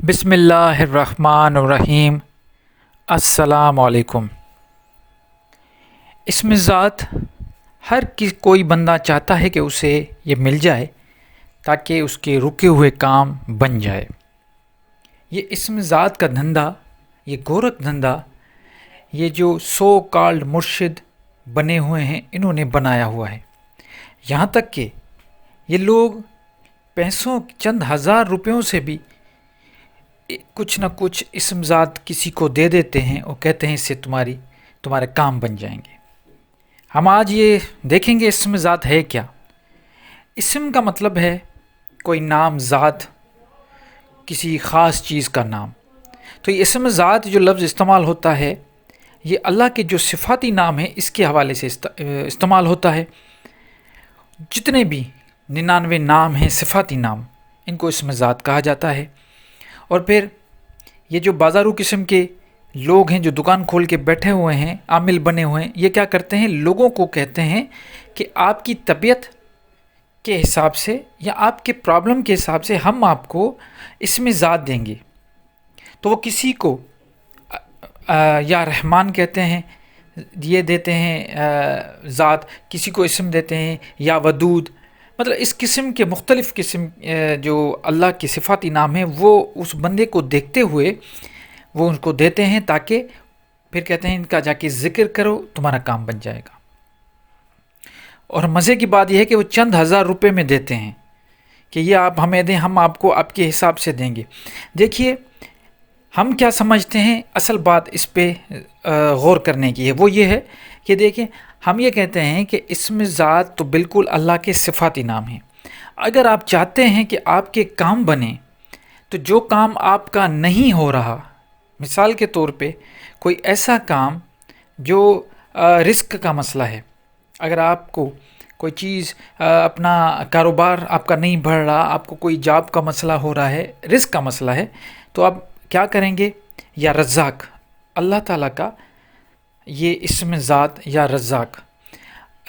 بسم اللہ الرحمن الرحیم۔ السلام علیکم۔ اسم ذات کوئی بندہ چاہتا ہے کہ اسے یہ مل جائے تاکہ اس کے رکے ہوئے کام بن جائے۔ یہ اسم ذات کا دھندا، یہ گورکھ دھندا، یہ جو سو کالڈ مرشد بنے ہوئے ہیں انہوں نے بنایا ہوا ہے۔ یہاں تک کہ یہ لوگ پیسوں چند ہزار روپیوں سے بھی کچھ نہ کچھ اسم ذات کسی کو دے دیتے ہیں اور کہتے ہیں اس سے تمہارے کام بن جائیں گے۔ ہم آج یہ دیکھیں گے اسم ذات ہے کیا۔ اسم کا مطلب ہے کوئی نام، ذات، کسی خاص چیز کا نام۔ تو یہ اسم ذات جو لفظ استعمال ہوتا ہے یہ اللہ کے جو صفاتی نام ہیں اس کے حوالے سے استعمال ہوتا ہے۔ جتنے بھی 99 نام ہیں صفاتی نام، ان کو اسم ذات کہا جاتا ہے۔ اور پھر یہ جو بازارو قسم کے لوگ ہیں جو دکان کھول کے بیٹھے ہوئے ہیں، عامل بنے ہوئے ہیں، یہ کیا کرتے ہیں؟ لوگوں کو کہتے ہیں کہ آپ کی طبیعت کے حساب سے یا آپ کے پرابلم کے حساب سے ہم آپ کو اسم ذات دیں گے۔ تو وہ کسی کو یا رحمان کہتے ہیں، یہ دیتے ہیں ذات، کسی کو اسم دیتے ہیں یا ودود، مطلب اس قسم کے مختلف قسم جو اللہ کے صفاتی نام ہیں وہ اس بندے کو دیکھتے ہوئے وہ ان کو دیتے ہیں، تاکہ پھر کہتے ہیں ان کا جا کے ذکر کرو تمہارا کام بن جائے گا۔ اور مزے کی بات یہ ہے کہ وہ چند ہزار روپے میں دیتے ہیں کہ یہ آپ ہمیں دیں، ہم آپ کو آپ کے حساب سے دیں گے۔ دیکھیے ہم کیا سمجھتے ہیں، اصل بات اس پہ غور کرنے کی ہے، وہ یہ ہے کہ دیکھیں ہم یہ کہتے ہیں کہ اسم ذات تو بالکل اللہ کے صفاتی نام ہیں۔ اگر آپ چاہتے ہیں کہ آپ کے کام بنیں تو جو کام آپ کا نہیں ہو رہا، مثال کے طور پہ کوئی ایسا کام جو رزق کا مسئلہ ہے، اگر آپ کو کوئی چیز اپنا کاروبار آپ کا نہیں بڑھ رہا، آپ کو کوئی جاب کا مسئلہ ہو رہا ہے، رزق کا مسئلہ ہے، تو آپ کیا کریں گے؟ یا رزاق، اللہ تعالیٰ کا یہ اسم ذات یا رزاق۔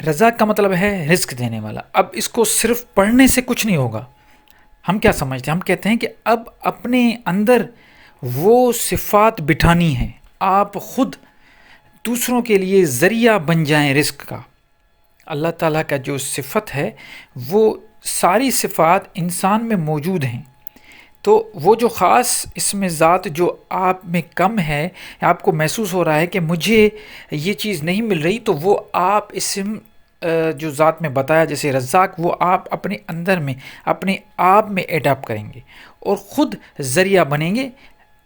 رزاق کا مطلب ہے رزق دینے والا۔ اب اس کو صرف پڑھنے سے کچھ نہیں ہوگا۔ ہم کیا سمجھتے ہیں؟ ہم کہتے ہیں کہ اب اپنے اندر وہ صفات بٹھانی ہیں، آپ خود دوسروں کے لیے ذریعہ بن جائیں رزق کا۔ اللہ تعالیٰ کا جو صفت ہے وہ ساری صفات انسان میں موجود ہیں، تو وہ جو خاص اسم ذات جو آپ میں کم ہے، آپ کو محسوس ہو رہا ہے کہ مجھے یہ چیز نہیں مل رہی، تو وہ آپ اسم جو ذات میں بتایا جیسے رزاق، وہ آپ اپنے اندر میں اپنے آپ میں ایڈاپٹ کریں گے اور خود ذریعہ بنیں گے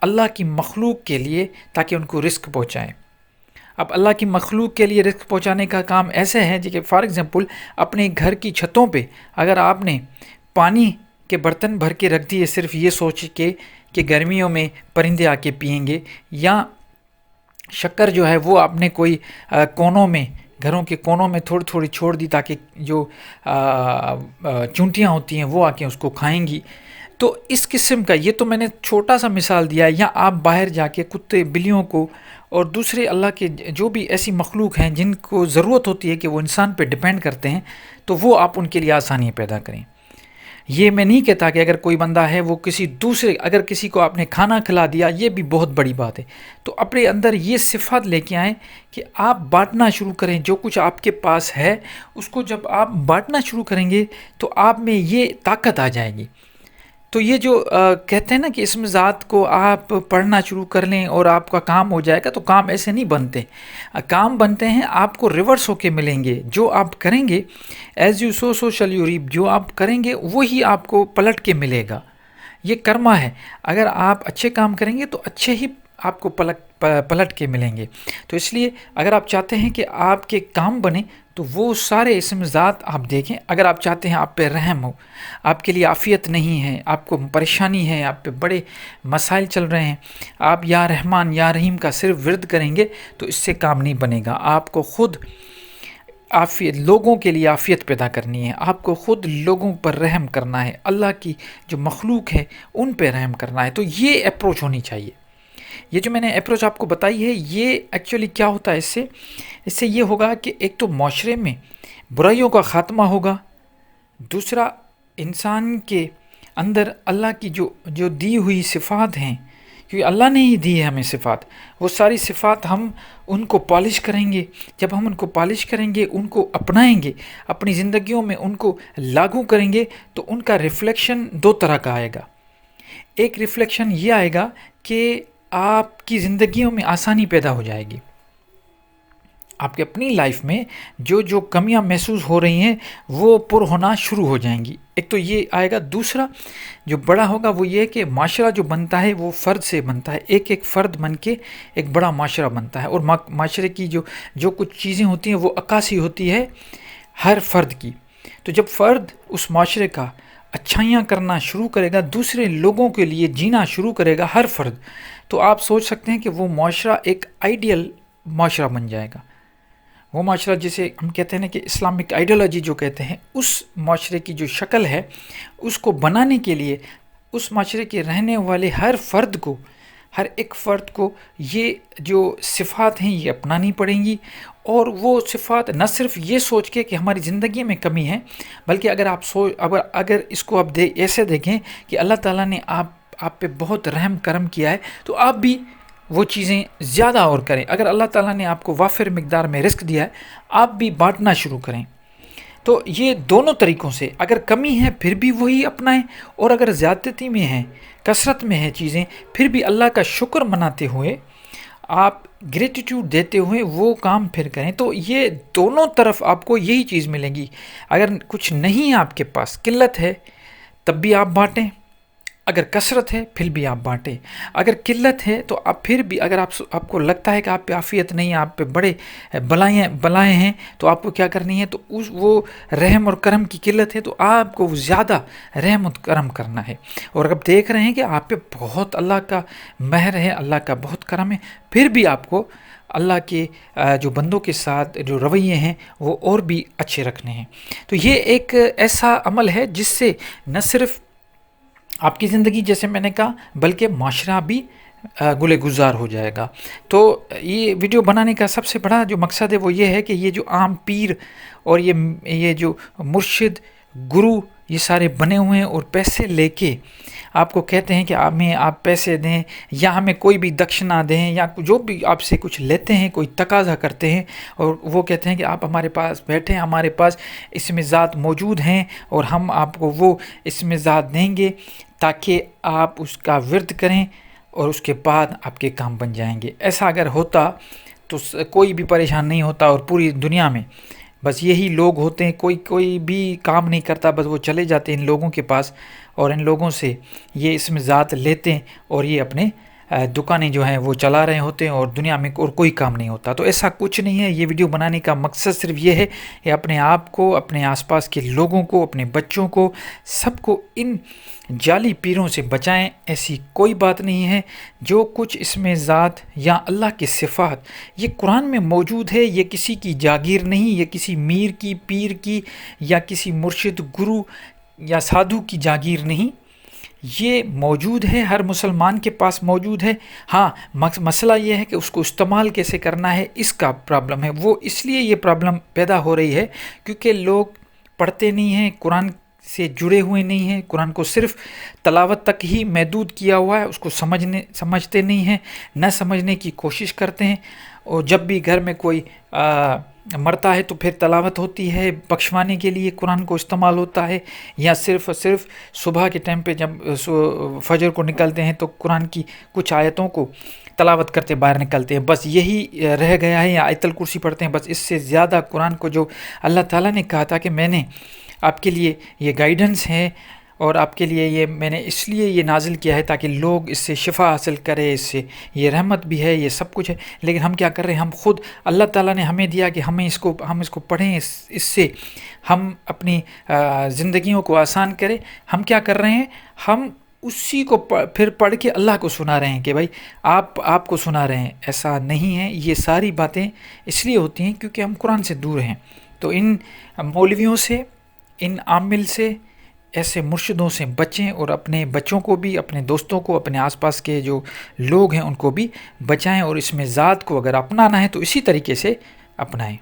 اللہ کی مخلوق کے لیے، تاکہ ان کو رزق پہنچائیں۔ اب اللہ کی مخلوق کے لیے رزق پہنچانے کا کام ایسے ہے کہ فار ایگزامپل اپنے گھر کی چھتوں پہ اگر آپ نے پانی کے برتن بھر کے رکھ دیے صرف یہ سوچ کے کہ گرمیوں میں پرندے آ کے پئیں گے، یا شکر جو ہے وہ آپ نے کوئی کونوں میں، گھروں کے کونوں میں تھوڑی تھوڑی چھوڑ دی تاکہ جو چونٹیاں ہوتی ہیں وہ آ کے اس کو کھائیں گی، تو اس قسم کا، یہ تو میں نے چھوٹا سا مثال دیا ہے۔ یا آپ باہر جا کے کتے بلیوں کو اور دوسرے اللہ کے جو بھی ایسی مخلوق ہیں جن کو ضرورت ہوتی ہے کہ وہ انسان پہ ڈیپینڈ کرتے ہیں، تو وہ آپ ان کے لیے آسانی پیدا کریں۔ یہ میں نہیں کہتا کہ اگر کوئی بندہ ہے وہ کسی دوسرے، اگر کسی کو آپ نے کھانا کھلا دیا، یہ بھی بہت بڑی بات ہے، تو اپنے اندر یہ صفات لے کے آئیں کہ آپ بانٹنا شروع کریں۔ جو کچھ آپ کے پاس ہے اس کو جب آپ بانٹنا شروع کریں گے تو آپ میں یہ طاقت آ جائے گی۔ تو یہ جو کہتے ہیں نا کہ اسم ذات کو آپ پڑھنا شروع کر لیں اور آپ کا کام ہو جائے گا، تو کام ایسے نہیں بنتے۔ کام بنتے ہیں آپ کو ریورس ہو کے ملیں گے۔ جو آپ کریں گے ایز یو سو شل یو ریپ، جو آپ کریں گے وہی آپ کو پلٹ کے ملے گا۔ یہ کرما ہے، اگر آپ اچھے کام کریں گے تو اچھے ہی آپ کو پلٹ کے ملیں گے۔ تو اس لیے اگر آپ چاہتے ہیں کہ آپ کے کام بنے تو وہ سارے اسم ذات آپ دیکھیں۔ اگر آپ چاہتے ہیں آپ پہ رحم ہو، آپ کے لیے عافیت نہیں ہے، آپ کو پریشانی ہے، آپ پہ بڑے مسائل چل رہے ہیں، آپ یا رحمان یا رحیم کا صرف ورد کریں گے تو اس سے کام نہیں بنے گا۔ آپ کو خود عافیت، لوگوں کے لیے عافیت پیدا کرنی ہے، آپ کو خود لوگوں پر رحم کرنا ہے، اللہ کی جو مخلوق ہے ان پہ رحم کرنا ہے۔ تو یہ اپروچ ہونی چاہیے۔ یہ جو میں نے اپروچ آپ کو بتائی ہے، یہ ایکچولی کیا ہوتا ہے، اس سے یہ ہوگا کہ ایک تو معاشرے میں برائیوں کا خاتمہ ہوگا، دوسرا انسان کے اندر اللہ کی جو دی ہوئی صفات ہیں، کیونکہ اللہ نے ہی دی ہے ہمیں صفات، وہ ساری صفات ہم ان کو پالش کریں گے. جب ہم ان کو پالش کریں گے، ان کو اپنائیں گے، اپنی زندگیوں میں ان کو لاگو کریں گے، تو ان کا ریفلیکشن دو طرح کا آئے گا. ایک ریفلیکشن یہ آئے گا کہ آپ کی زندگیوں میں آسانی پیدا ہو جائے گی. آپ کے اپنی لائف میں جو کمیاں محسوس ہو رہی ہیں وہ پر ہونا شروع ہو جائیں گی. ایک تو یہ آئے گا. دوسرا جو بڑا ہوگا وہ یہ کہ معاشرہ جو بنتا ہے وہ فرد سے بنتا ہے. ایک ایک فرد بن کے ایک بڑا معاشرہ بنتا ہے، اور معاشرے کی جو کچھ چیزیں ہوتی ہیں وہ عکاسی ہوتی ہے ہر فرد کی. تو جب فرد اس معاشرے کا اچھائیاں کرنا شروع کرے گا، دوسرے لوگوں کے لیے جینا شروع کرے گا ہر فرد، تو آپ سوچ سکتے ہیں کہ وہ معاشرہ ایک آئیڈیل معاشرہ بن جائے گا. وہ معاشرہ جسے ہم کہتے ہیں کہ اسلامک آئیڈیالوجی جو کہتے ہیں، اس معاشرے کی جو شکل ہے اس کو بنانے کے لیے اس معاشرے کے رہنے والے ہر ایک فرد کو یہ جو صفات ہیں یہ اپنانی پڑیں گی. اور وہ صفات نہ صرف یہ سوچ کے کہ ہماری زندگی میں کمی ہے، بلکہ اگر اس کو آپ ایسے دیکھیں کہ اللہ تعالیٰ نے آپ پہ بہت رحم کرم کیا ہے، تو آپ بھی وہ چیزیں زیادہ اور کریں. اگر اللہ تعالیٰ نے آپ کو وافر مقدار میں رزق دیا ہے، آپ بھی بانٹنا شروع کریں. تو یہ دونوں طریقوں سے، اگر کمی ہے پھر بھی وہی اپنائیں، اور اگر زیادتی میں ہے، کثرت میں ہے چیزیں، پھر بھی اللہ کا شکر مناتے ہوئے، آپ گریٹیٹیوڈ دیتے ہوئے وہ کام پھر کریں. تو یہ دونوں طرف آپ کو یہی چیز ملے گی. اگر کچھ نہیں ہے آپ کے پاس، قلت ہے، تب بھی آپ بانٹیں. اگر کثرت ہے پھر بھی آپ بانٹیں. اگر قلت ہے تو آپ پھر بھی، اگر آپ کو لگتا ہے کہ آپ پہ عافیت نہیں ہے، آپ پہ بڑے بلائیں ہیں، تو آپ کو کیا کرنی ہے؟ تو وہ رحم اور کرم کی قلت ہے، تو آپ کو زیادہ رحم اور کرم کرنا ہے. اور اگر آپ دیکھ رہے ہیں کہ آپ پہ بہت اللہ کا مہر ہے، اللہ کا بہت کرم ہے، پھر بھی آپ کو اللہ کے جو بندوں کے ساتھ جو رویے ہیں وہ اور بھی اچھے رکھنے ہیں. تو یہ ایک ایسا عمل ہے جس سے نہ صرف آپ کی زندگی، جیسے میں نے کہا، بلکہ معاشرہ بھی گلے گزار ہو جائے گا. تو یہ ویڈیو بنانے کا سب سے بڑا جو مقصد ہے وہ یہ ہے کہ یہ جو عام پیر اور یہ جو مرشد گرو یہ سارے بنے ہوئے ہیں اور پیسے لے کے آپ کو کہتے ہیں کہ آپ پیسے دیں، یا ہمیں کوئی بھی دکشنا دیں، یا جو بھی آپ سے کچھ لیتے ہیں، کوئی تقاضا کرتے ہیں، اور وہ کہتے ہیں کہ آپ ہمارے پاس بیٹھیں، ہمارے پاس اسم ذات موجود ہیں اور ہم آپ کو وہ اسم ذات دیں گے تاکہ آپ اس کا ورد کریں اور اس کے بعد آپ کے کام بن جائیں گے. ایسا اگر ہوتا تو کوئی بھی پریشان نہیں ہوتا، اور پوری دنیا میں بس یہی لوگ ہوتے ہیں، کوئی بھی کام نہیں کرتا، بس وہ چلے جاتے ہیں ان لوگوں کے پاس اور ان لوگوں سے یہ اسم ذات لیتے ہیں، اور یہ اپنے دکانیں جو ہیں وہ چلا رہے ہوتے ہیں، اور دنیا میں اور کوئی کام نہیں ہوتا. تو ایسا کچھ نہیں ہے. یہ ویڈیو بنانے کا مقصد صرف یہ ہے کہ اپنے آپ کو، اپنے آس پاس کے لوگوں کو، اپنے بچوں کو، سب کو ان جعلی پیروں سے بچائیں. ایسی کوئی بات نہیں ہے. جو کچھ اسم ذات یا اللہ کے صفات یہ قرآن میں موجود ہے، یہ کسی کی جاگیر نہیں، یہ کسی میر کی، پیر کی، یا کسی مرشد گرو یا سادھو کی جاگیر نہیں. یہ موجود ہے، ہر مسلمان کے پاس موجود ہے. ہاں، مسئلہ یہ ہے کہ اس کو استعمال کیسے کرنا ہے، اس کا پرابلم ہے. وہ اس لیے یہ پرابلم پیدا ہو رہی ہے کیونکہ لوگ پڑھتے نہیں ہیں، قرآن سے جڑے ہوئے نہیں ہیں، قرآن کو صرف تلاوت تک ہی محدود کیا ہوا ہے، اس کو سمجھتے نہیں ہیں، نہ سمجھنے کی کوشش کرتے ہیں. اور جب بھی گھر میں کوئی مرتا ہے تو پھر تلاوت ہوتی ہے، بخشوانے کے لیے قرآن کو استعمال ہوتا ہے، یا صرف صبح کے ٹائم پہ جب فجر کو نکلتے ہیں تو قرآن کی کچھ آیتوں کو تلاوت کرتے باہر نکلتے ہیں. بس یہی رہ گیا ہے، یا آیت الکرسی پڑھتے ہیں. بس اس سے زیادہ قرآن کو جو اللہ تعالیٰ نے کہا تھا کہ میں نے آپ کے لیے یہ گائیڈنس ہے اور آپ کے لیے میں نے اس لیے یہ نازل کیا ہے تاکہ لوگ اس سے شفا حاصل کرے، اس سے یہ رحمت بھی ہے، یہ سب کچھ ہے. لیکن ہم کیا کر رہے ہیں؟ ہم خود، اللہ تعالیٰ نے ہمیں دیا کہ ہم اس کو پڑھیں، اس سے ہم اپنی زندگیوں کو آسان کریں. ہم کیا کر رہے ہیں؟ ہم اسی کو پھر پڑھ کے اللہ کو سنا رہے ہیں کہ بھائی آپ کو سنا رہے ہیں. ایسا نہیں ہے. یہ ساری باتیں اس لیے ہوتی ہیں کیونکہ ہم قرآن سے دور ہیں. تو ان مولویوں سے، ان عامل سے، ایسے مرشدوں سے بچیں، اور اپنے بچوں کو بھی، اپنے دوستوں کو، اپنے آس پاس کے جو لوگ ہیں ان کو بھی بچائیں. اور اس میں ذات کو اگر اپنانا ہے تو اسی طریقے سے اپنائیں.